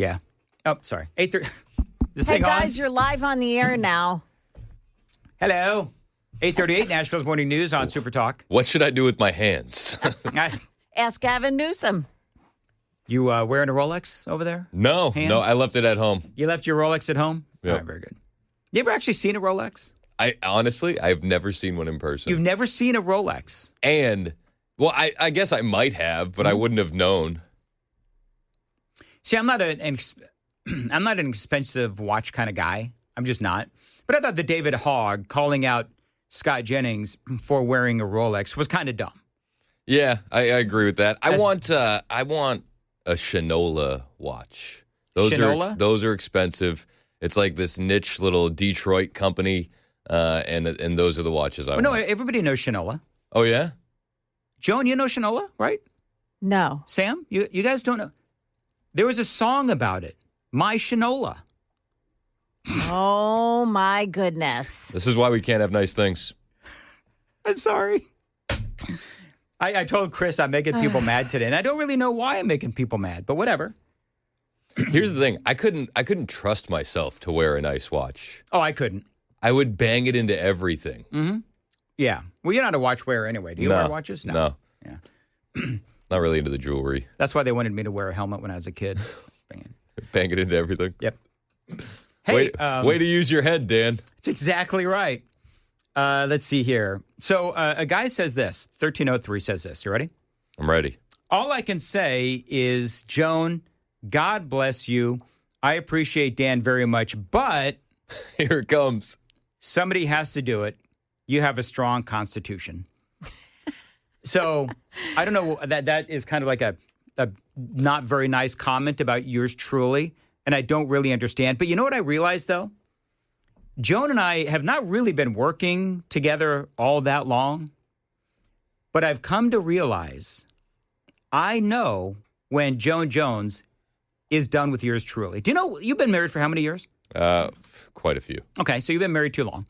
Yeah. Oh, sorry. 8:30. Hey, guys, you're live on the air now. Hello. 8:38, Nashville's Morning News on Super Talk. What should I do with my hands? Ask Gavin Newsom. You wearing a Rolex over there? No, Hand? I left it at home. You left your Rolex at home? Yep. All right, very good. You ever actually seen a Rolex? I've never seen one in person. You've never seen a Rolex? And, well, I guess I might have, but I wouldn't have known. See, I'm not an expensive watch kind of guy. I'm just not. But I thought the David Hogg calling out Scott Jennings for wearing a Rolex was kind of dumb. Yeah, I agree with that. I want a Shinola watch. Those are expensive. It's like this niche little Detroit company, and those are the watches I want. No, everybody knows Shinola. Oh, yeah? Joan, you know Shinola, right? No. Sam, you guys don't know? There was a song about it, My Shinola. Oh, my goodness. This is why we can't have nice things. I'm sorry. I told Chris I'm making people mad today, and I don't really know why I'm making people mad, but whatever. Here's the thing. I couldn't trust myself to wear a nice watch. Oh, I couldn't. I would bang it into everything. Mm-hmm. Yeah. Well, you're not a watch wearer anyway. Do you wear watches? No. Yeah. Not really into the jewelry. That's why they wanted me to wear a helmet when I was a kid. Bang it into everything. Yep. Hey, way to use your head, Dan. That's exactly right. Let's see here. So a guy says this. 1303 says this. You ready? I'm ready. All I can say is, Joan, God bless you. I appreciate Dan very much, but here it comes. Somebody has to do it. You have a strong constitution. So I don't know. That is kind of like a not very nice comment about yours truly, and I don't really understand. But you know what I realized, though? Joan and I have not really been working together all that long, but I've come to realize I know when Joan Jones is done with yours truly. Do you know you've been married for how many years? Quite a few. Okay, so you've been married too long.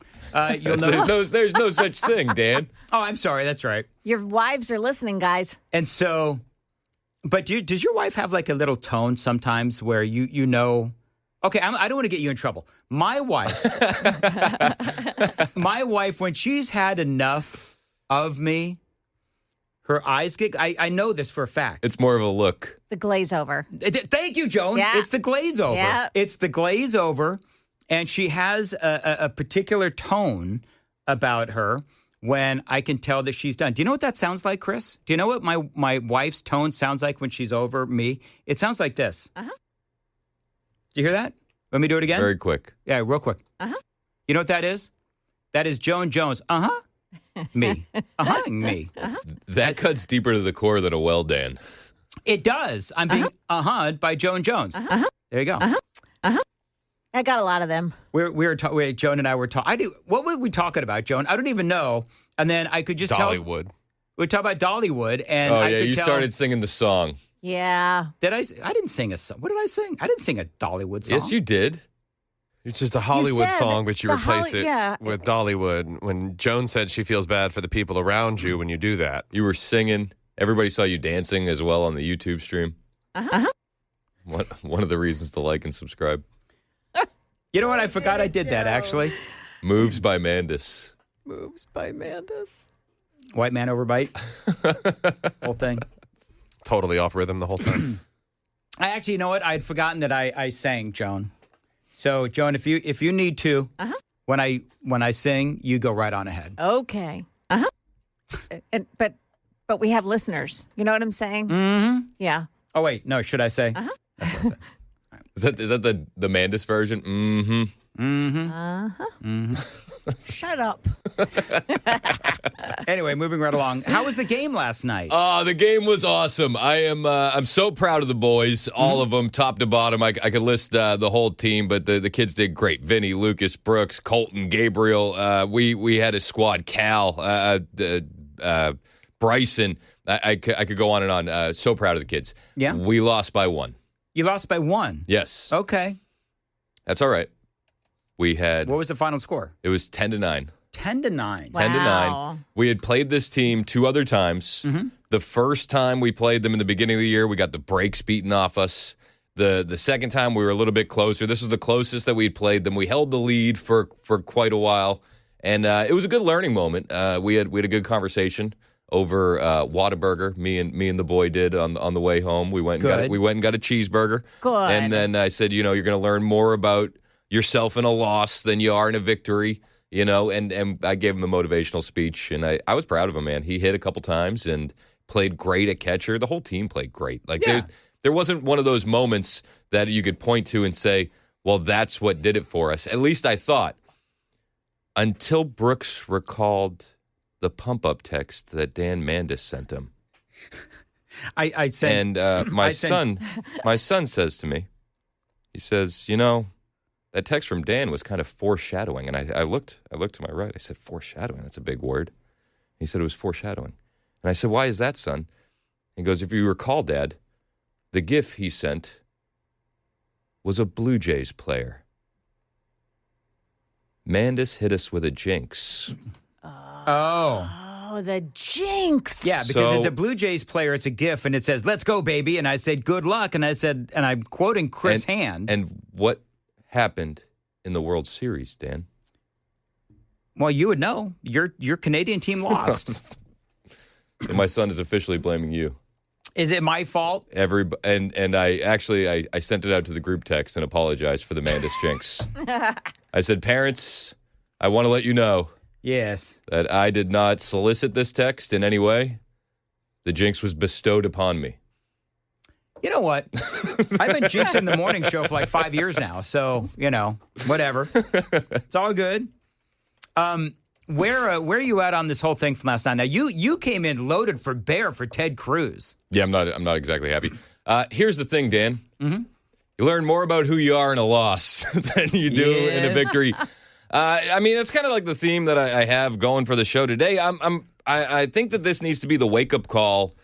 You'll know. There's no such thing, Dan. Oh, I'm sorry. That's right. Your wives are listening, guys. And so, but does your wife have like a little tone sometimes where you know? Okay, I don't want to get you in trouble. My wife, when she's had enough of me, her eyes get. I know this for a fact. It's more of a look. The glaze over. Thank you, Joan. Yeah. It's the glaze over. Yeah. It's the glaze over, and she has a particular tone about her when I can tell that she's done. Do you know what that sounds like, Chris? Do you know what my wife's tone sounds like when she's over me? It sounds like this. Uh-huh. Do you hear that? Let me do it again? Very quick. Yeah, real quick. Uh-huh. You know what that is? That is Joan Jones. Uh-huh. Me. Uh-huh. Me. Uh-huh. That cuts deeper to the core than a well, Dan. It does. I'm being uh-huh'd by Joan Jones. Uh-huh. There you go. Uh-huh. Uh-huh. I got a lot of them. Joan and I were talking. What were we talking about, Joan? I don't even know. And then I could just tell. Dollywood. We talk about Dollywood, and Oh, I yeah, could you tell, started singing the song. Yeah. Did I? I didn't sing a song. What did I sing? I didn't sing a Dollywood song. Yes, you did. It's just a Hollywood said song, but you the replace Holly- it yeah. with Dollywood. When Joan said she feels bad for the people around you when you do that. You were singing. Everybody saw you dancing as well on the YouTube stream. Uh-huh. One of the reasons to like and subscribe. You know what? I forgot I did that, actually. Moves by Mandis. Moves by Mandis. White man overbite. Whole thing. Totally off rhythm the whole time. I actually, you know what? I had forgotten that I sang, Joan. So, Joan, if you need to, when I sing, you go right on ahead. Okay. Uh-huh. But we have listeners. You know what I'm saying? Mm-hmm. Yeah. Oh, wait. No, should I say? Uh-huh. That's what I say. Is that the Mandis version? Mm-hmm. Mm-hmm. Uh-huh. Mm-hmm. Shut up. Anyway, moving right along. How was the game last night? The game was awesome. I'm so proud of the boys, all of them, top to bottom. I could list the whole team, but the kids did great. Vinny, Lucas, Brooks, Colton, Gabriel. We had a squad. Cal, Bryson. I could go on and on. So proud of the kids. Yeah. We lost by 1. You lost by 1. Yes. Okay. That's all right. We had. What was the final score? It was 10-9. 10-9. 10-9. We had played this team 2 other times. Mm-hmm. The first time we played them in the beginning of the year, we got the brakes beaten off us. The second time we were a little bit closer. This was the closest that we'd played them. We held the lead for quite a while, and it was a good learning moment. We had a good conversation over Whataburger. Me and the boy did on the way home. We went and got a cheeseburger. Good. And then I said, you're going to learn more about yourself in a loss than you are in a victory. And I gave him a motivational speech, and I was proud of him, man. He hit a couple times and played great at catcher. The whole team played great. There wasn't one of those moments that you could point to and say, well, that's what did it for us. At least I thought. Until Brooks recalled the pump-up text that Dan Mandis sent him. I sent... And my son says to me, he says, that text from Dan was kind of foreshadowing. And I looked to my right. I said, foreshadowing? That's a big word. He said it was foreshadowing. And I said, why is that, son? He goes, if you recall, Dad, the GIF he sent was a Blue Jays player. Mandis hit us with a jinx. Oh, the jinx. Yeah, because it's a Blue Jays player. It's a GIF, and it says, let's go, baby. And I said, good luck. And I said, and I'm quoting Chris Hand. And what happened in the World Series, Dan? Well, you would know. Your Canadian team lost. And my son is officially blaming you. Is it my fault? And I sent it out to the group text and apologized for the Mandis jinx. I said, parents, I want to let you know. Yes. That I did not solicit this text in any way. The jinx was bestowed upon me. You know what? I've been jinxing the morning show for like 5 years now. So, whatever. It's all good. Where are you at on this whole thing from last night? Now, you came in loaded for bear for Ted Cruz. Yeah, I'm not exactly happy. Here's the thing, Dan. Mm-hmm. You learn more about who you are in a loss than you do in a victory. That's kind of like the theme that I have going for the show today. I think that this needs to be the wake-up call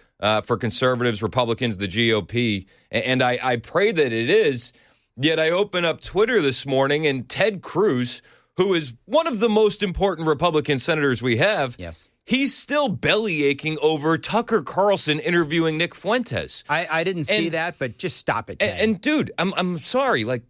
for conservatives, Republicans, the GOP, and I pray that it is. Yet I open up Twitter this morning, and Ted Cruz, who is one of the most important Republican senators we have, yes, he's still belly aching over Tucker Carlson interviewing Nick Fuentes. I didn't see that, but just stop it, Ted. And dude, I'm sorry, not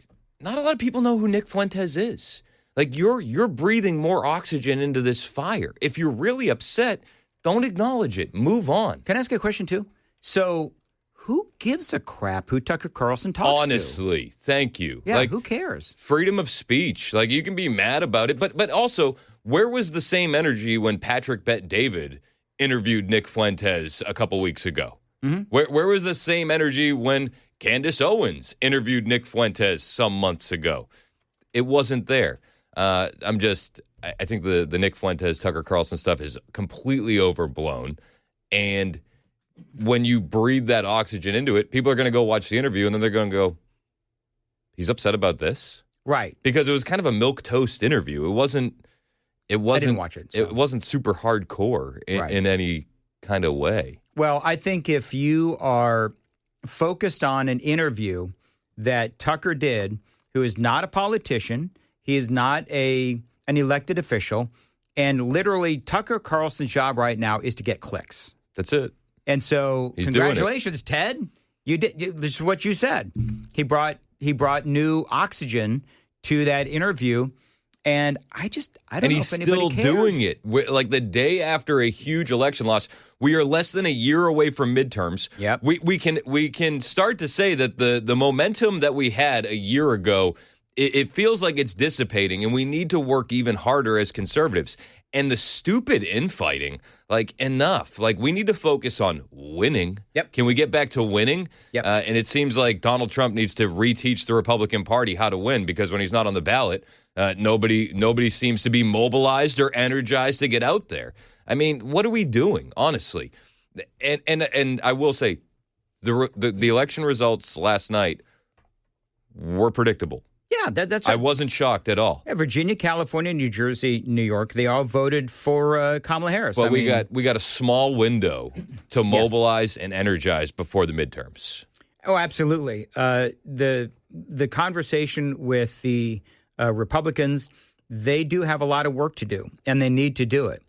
a lot of people know who Nick Fuentes is. You're breathing more oxygen into this fire. If you're really upset, don't acknowledge it. Move on. Can I ask you a question, too? So, who gives a crap who Tucker Carlson talks to? Honestly, thank you. Yeah, who cares? Freedom of speech. You can be mad about it, but also, where was the same energy when Patrick Bet-David interviewed Nick Fuentes a couple weeks ago? Mm-hmm. Where was the same energy when Candace Owens interviewed Nick Fuentes some months ago? It wasn't there. I think the Nick Fuentes, Tucker Carlson stuff is completely overblown. And when you breathe that oxygen into it, people are going to go watch the interview and then they're going to go, he's upset about this? Right. Because it was kind of a milquetoast interview. It wasn't. I didn't watch it. So. It wasn't super hardcore in any kind of way. Well, I think if you are focused on an interview that Tucker did, who is not a politician, he is not an elected official, and literally Tucker Carlson's job right now is to get clicks. That's it. And so, congratulations, Ted. This is what you said. He brought new oxygen to that interview, and I don't know if anybody cares. And he's still doing it. Like the day after a huge election loss, we are less than a year away from midterms. Yep. We can start to say that the momentum that we had a year ago, it feels like it's dissipating, and we need to work even harder as conservatives. And the stupid infighting, enough. We need to focus on winning. Yep. Can we get back to winning? Yep. And it seems like Donald Trump needs to reteach the Republican Party how to win, because when he's not on the ballot, nobody seems to be mobilized or energized to get out there. What are we doing, honestly? And I will say, the election results last night were predictable. Yeah, that's. I wasn't shocked at all. Yeah, Virginia, California, New Jersey, New York, they all voted for Kamala Harris. But we got a small window to mobilize and energize before the midterms. Oh, absolutely. The conversation with the Republicans, they do have a lot of work to do, and they need to do it.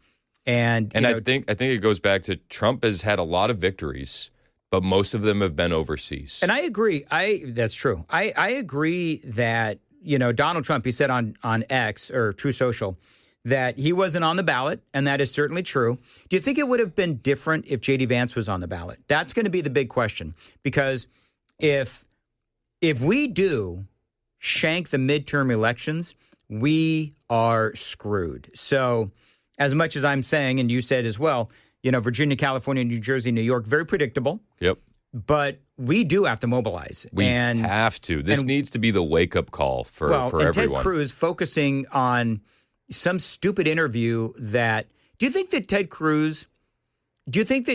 And I think it goes back to Trump has had a lot of victories, but most of them have been overseas. And I agree. That's true. I agree that, Donald Trump, he said on X or True Social that he wasn't on the ballot, and that is certainly true. Do you think it would have been different if J.D. Vance was on the ballot? That's going to be the big question, because if we do shank the midterm elections, we are screwed. So as much as I'm saying, and you said as well, Virginia, California, New Jersey, New York, very predictable. Yep. But we do have to mobilize. We have to. This needs to be the wake-up call for everyone. Ted Cruz focusing on some stupid interview that... Do you think that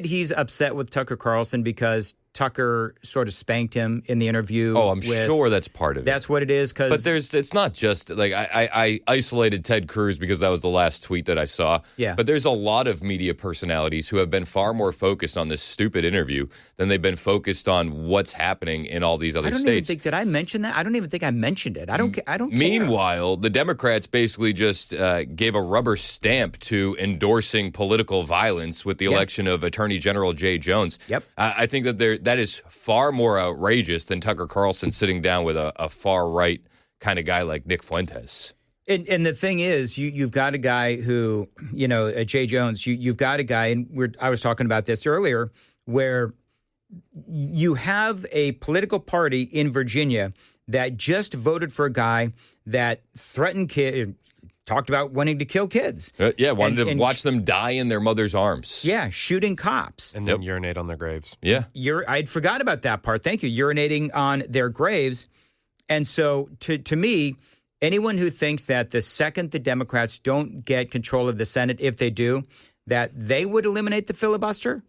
he's upset with Tucker Carlson because Tucker sort of spanked him in the interview? Oh, I'm sure that's part of it. That's what it is. But it's not just like I isolated Ted Cruz because that was the last tweet that I saw. Yeah. But there's a lot of media personalities who have been far more focused on this stupid interview than they've been focused on what's happening in all these other states. Even think, did I mention that? I don't even think I mentioned it. I don't care. Meanwhile, the Democrats basically just gave a rubber stamp to endorsing political violence with the election of Attorney General Jay Jones. Yep. I think that is far more outrageous than Tucker Carlson sitting down with a far-right kind of guy like Nick Fuentes. And the thing is, you've got a guy who, Jay Jones, you've got a guy, and I was talking about this earlier, where you have a political party in Virginia that just voted for a guy that threatened kids, talked about wanting to kill kids. Wanted to watch them die in their mother's arms. Yeah, shooting cops. And then urinate on their graves. Yeah. I'd forgot about that part. Thank you. Urinating on their graves. And so to me, anyone who thinks that the second the Democrats don't get control of the Senate, if they do, that they would eliminate the filibuster,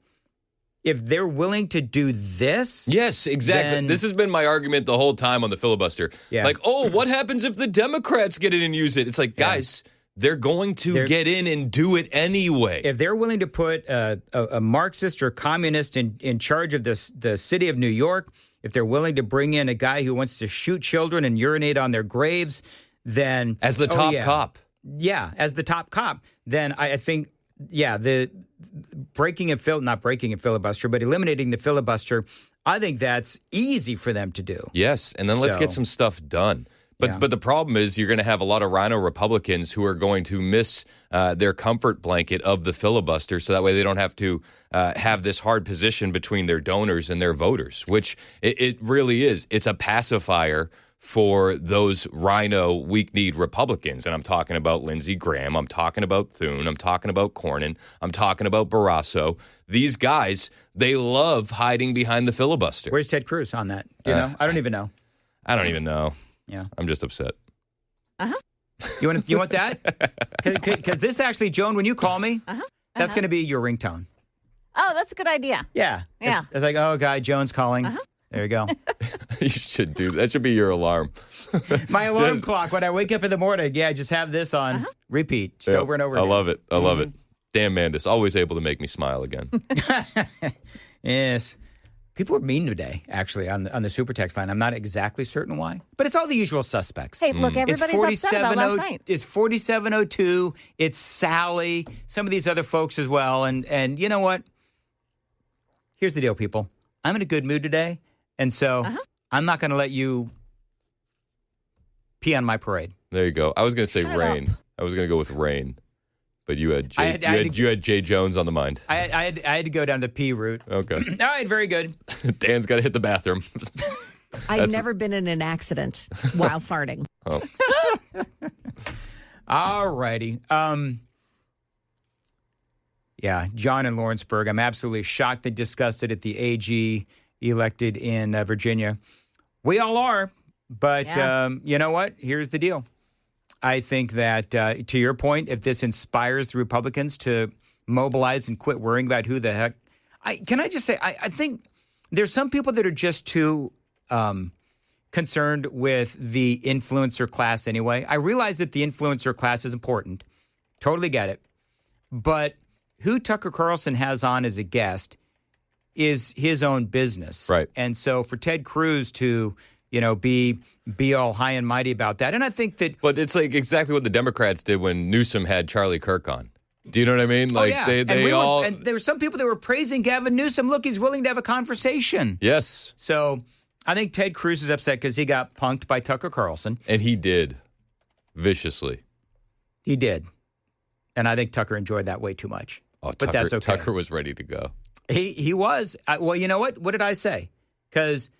if they're willing to do this. Yes, exactly. This has been my argument the whole time on the filibuster. Yeah. Like, what happens if the Democrats get in and use it? It's like, guys, they're going to get in and do it anyway. If they're willing to put a Marxist or communist in charge of the city of New York, if they're willing to bring in a guy who wants to shoot children and urinate on their graves, then... As the top cop. Yeah, as the top cop. Then I think, the... not breaking a filibuster, but eliminating the filibuster, I think that's easy for them to do. Yes, and then let's get some stuff done. But the problem is you're going to have a lot of rhino Republicans who are going to miss their comfort blanket of the filibuster, so that way they don't have to have this hard position between their donors and their voters, which it really is. It's a pacifier for those rhino weak-kneed Republicans. And I'm talking about Lindsey Graham. I'm talking about Thune. I'm talking about Cornyn. I'm talking about Barrasso. These guys, they love hiding behind the filibuster. Where's Ted Cruz on that? Do you know? I don't even know. I don't even know. Yeah. I'm just upset. Uh-huh. You want that? Because this actually, Joan, when you call me, that's going to be your ringtone. Oh, that's a good idea. Yeah. Yeah. It's like, oh, God, Joan's calling. There you go. You should do that. Should be your alarm. My alarm clock when I wake up in the morning. Yeah, just have this on repeat, just over and over again. I love it. I love it. Dan Mandis, always able to make me smile again. Yes. People were mean today, actually, on the super text line. I'm not exactly certain why, but it's all the usual suspects. Hey, look, everybody's upset about last night. It's 4702. It's Sally. Some of these other folks as well. And you know what? Here's the deal, people. I'm in a good mood today, and so I'm not going to let you pee on my parade. There you go. I was going to say rain. I was going to go with rain. But you had Jay Jones on the mind. I had to go down the P route. Okay. All right, very good. Dan's got to hit the bathroom. I've never been in an accident while farting. Oh. All righty. Yeah, John in Lawrenceburg. I'm absolutely shocked and disgusted at the AG elected in Virginia. We all are, but you know what? Here's the deal. I think that, to your point, if this inspires the Republicans to mobilize and quit worrying about who the heck... Can I just say, I think there's some people that are just too concerned with the influencer class anyway. I realize that the influencer class is important. Totally get it. But who Tucker Carlson has on as a guest is his own business. Right. And so for Ted Cruz to... be all high and mighty about that. And I think that... But it's like exactly what the Democrats did when Newsom had Charlie Kirk on. Do you know what I mean? Like they and there were some people that were praising Gavin Newsom. Look, he's willing to have a conversation. Yes. So I think Ted Cruz is upset because he got punked by Tucker Carlson. And he did. Viciously. He did. And I think Tucker enjoyed that way too much. Oh, but that's okay. Tucker was ready to go. He was. Well, you know what? What did I say? Because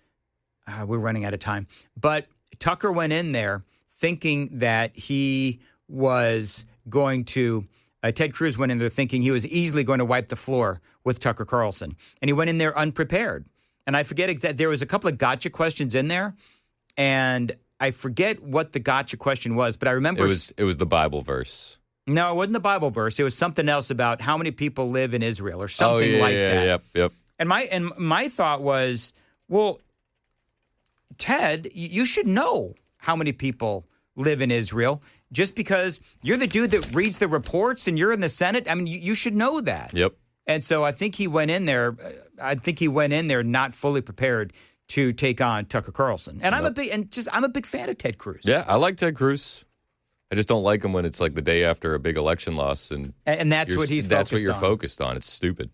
we're running out of time. But Tucker went in there thinking that he was going to Ted Cruz went in there thinking he was easily going to wipe the floor with Tucker Carlson. And he went in there unprepared. And I forget exactly. There was a couple of gotcha questions in there. And I forget what the gotcha question was. But I remember. It was the Bible verse. No, it wasn't the Bible verse. It was something else about how many people live in Israel or something like that. Yep. And my thought was, well, Ted, you should know how many people live in Israel just because you're the dude that reads the reports and you're in the Senate. I mean, you should know that. Yep. And so I think he went in there. Not fully prepared to take on Tucker Carlson. And I'm a big fan of Ted Cruz. Yeah, I like Ted Cruz. I just don't like him when it's like the day after a big election loss and that's what he's focused on. That's what you're focused on. It's stupid.